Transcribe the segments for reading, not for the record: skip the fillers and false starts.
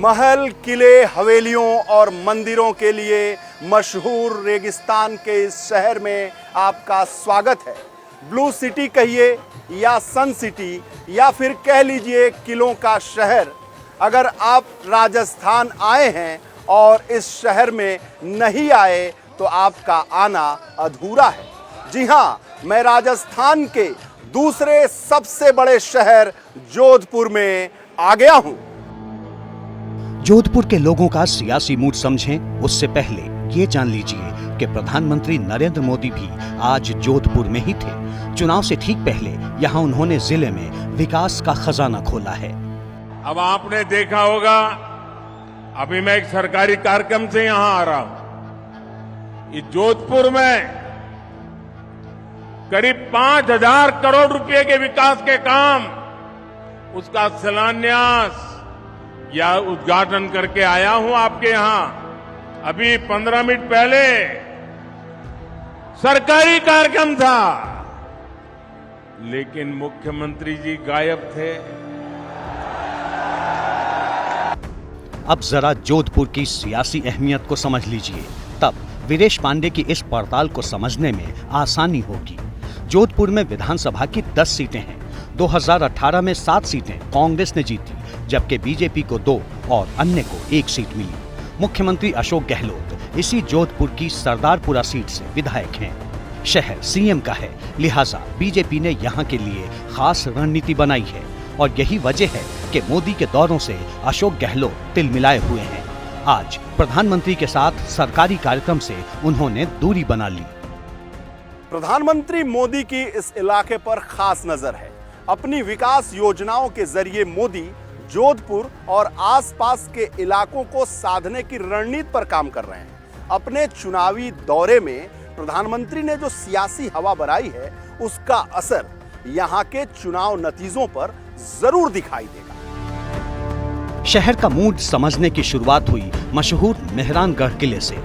महल, किले, हवेलियों और मंदिरों के लिए मशहूर रेगिस्तान के इस शहर में आपका स्वागत है। ब्लू सिटी कहिए या सन सिटी या फिर कह लीजिए किलों का शहर। अगर आप राजस्थान आए हैं और इस शहर में नहीं आए तो आपका आना अधूरा है। जी हाँ, मैं राजस्थान के दूसरे सबसे बड़े शहर जोधपुर में आ गया हूं। जोधपुर के लोगों का सियासी मूड समझें उससे पहले ये जान लीजिए कि प्रधानमंत्री नरेंद्र मोदी भी आज जोधपुर में ही थे। चुनाव से ठीक पहले यहाँ उन्होंने जिले में विकास का खजाना खोला है। अब आपने देखा होगा, अभी मैं एक सरकारी कार्यक्रम से यहाँ आ रहा हूं। इस जोधपुर में करीब 5,000 करोड़ रुपए के विकास के काम, उसका शिलान्यास या उद्घाटन करके आया हूं आपके यहां। अभी 15 मिनट पहले सरकारी कार्यक्रम था, लेकिन मुख्यमंत्री जी गायब थे। अब जरा जोधपुर की सियासी अहमियत को समझ लीजिए, तब वीरेश पांडे की इस पड़ताल को समझने में आसानी होगी। जोधपुर में विधानसभा की 10 सीटें हैं। 2018 में 7 सीटें कांग्रेस ने जीती, जबकि बीजेपी को 2 और अन्य को 1 सीट मिली। मुख्यमंत्री अशोक गहलोत इसी जोधपुर की सरदारपुरा सीट से विधायक हैं। शहर सीएम का है, लिहाजा बीजेपी ने यहाँ के लिए खास रणनीति बनाई है और यही वजह है कि मोदी के दौरों से अशोक गहलोत तिलमिलाए हुए हैं। आज प्रधानमंत्री के साथ सरकारी कार्यक्रम से उन्होंने दूरी बना ली। प्रधानमंत्री मोदी की इस इलाके पर खास नजर है। अपनी विकास योजनाओं के जरिए मोदी जोधपुर और आसपास के इलाकों को साधने की रणनीति पर काम कर रहे हैं। अपने चुनावी दौरे में प्रधानमंत्री ने जो सियासी हवा बनाई है, उसका असर यहाँ के चुनाव नतीजों पर जरूर दिखाई देगा। शहर का मूड समझने की शुरुआत हुई मशहूर मेहरानगढ़ किले से।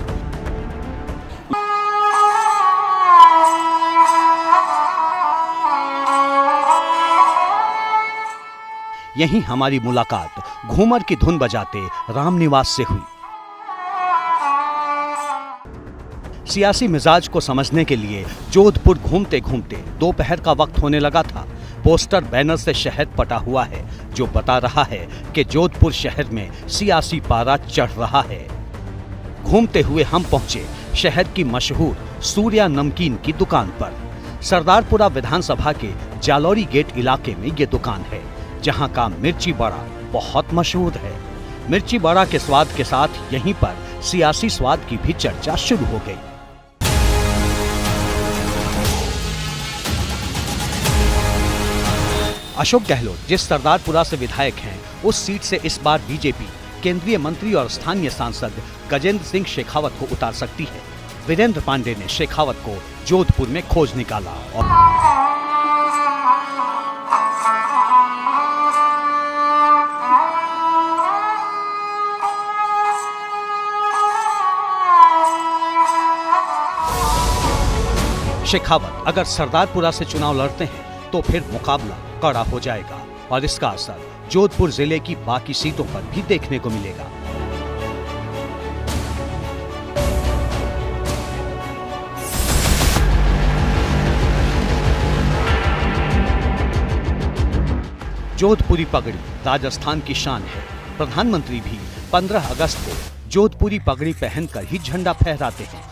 यहीं हमारी मुलाकात घूमर की धुन बजाते रामनिवास से हुई। सियासी मिजाज को समझने के लिए जोधपुर घूमते घूमते दोपहर का वक्त होने लगा था। पोस्टर बैनर से शहर पटा हुआ है जो बता रहा है कि जोधपुर शहर में सियासी पारा चढ़ रहा है। घूमते हुए हम पहुंचे शहर की मशहूर सूर्या नमकीन की दुकान पर। सरदारपुरा विधानसभा के जालौरी गेट इलाके में ये दुकान है, जहां का मिर्ची बड़ा बहुत मशहूर है। मिर्ची बड़ा के स्वाद के साथ यहीं पर सियासी स्वाद की भी चर्चा शुरू हो गई। अशोक गहलोत जिस सरदारपुरा से विधायक हैं, उस सीट से इस बार बीजेपी केंद्रीय मंत्री और स्थानीय सांसद गजेंद्र सिंह शेखावत को उतार सकती है। वीरेंद्र पांडे ने शेखावत को जोधपुर में खोज निकाला और शेखावत अगर सरदारपुरा से चुनाव लड़ते हैं तो फिर मुकाबला कड़ा हो जाएगा और इसका असर जोधपुर जिले की बाकी सीटों पर भी देखने को मिलेगा। जोधपुरी पगड़ी राजस्थान की शान है। प्रधानमंत्री भी 15 अगस्त को जोधपुरी पगड़ी पहनकर ही झंडा फहराते हैं।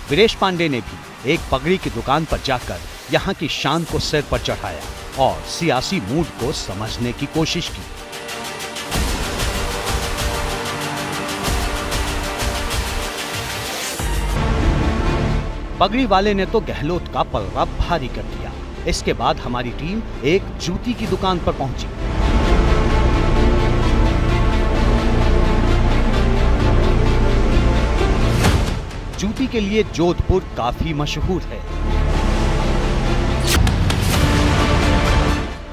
वीरेश पांडे ने भी एक पगड़ी की दुकान पर जाकर यहाँ की शान को सिर पर चढ़ाया और सियासी मूड को समझने की कोशिश की। पगड़ी वाले ने तो गहलोत का पलड़ा भारी कर दिया। इसके बाद हमारी टीम एक जूती की दुकान पर पहुंची। जूती के लिए जोधपुर काफी मशहूर है।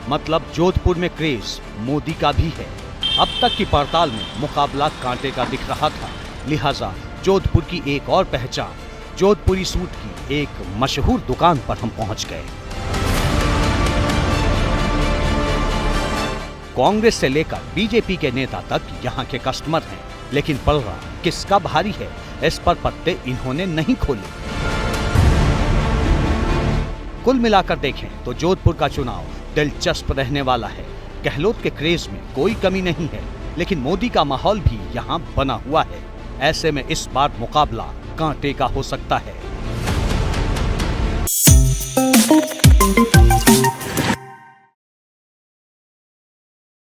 मतलब जोधपुर में क्रेज मोदी का भी है। अब तक की पड़ताल में मुकाबला कांटे का दिख रहा था, लिहाजा जोधपुर की एक और पहचान जोधपुरी सूट की एक मशहूर दुकान पर हम पहुंच गए। कांग्रेस से लेकर बीजेपी के नेता तक यहाँ के कस्टमर हैं, लेकिन पलड़ा किसका भारी है, इस पर पत्ते इन्होंने नहीं खोले। कुल मिलाकर देखें तो जोधपुर का चुनाव दिलचस्प रहने वाला है। गहलोत के क्रेज में कोई कमी नहीं है, लेकिन मोदी का माहौल भी यहाँ बना हुआ है। ऐसे में इस बार मुकाबला कांटे का हो सकता है।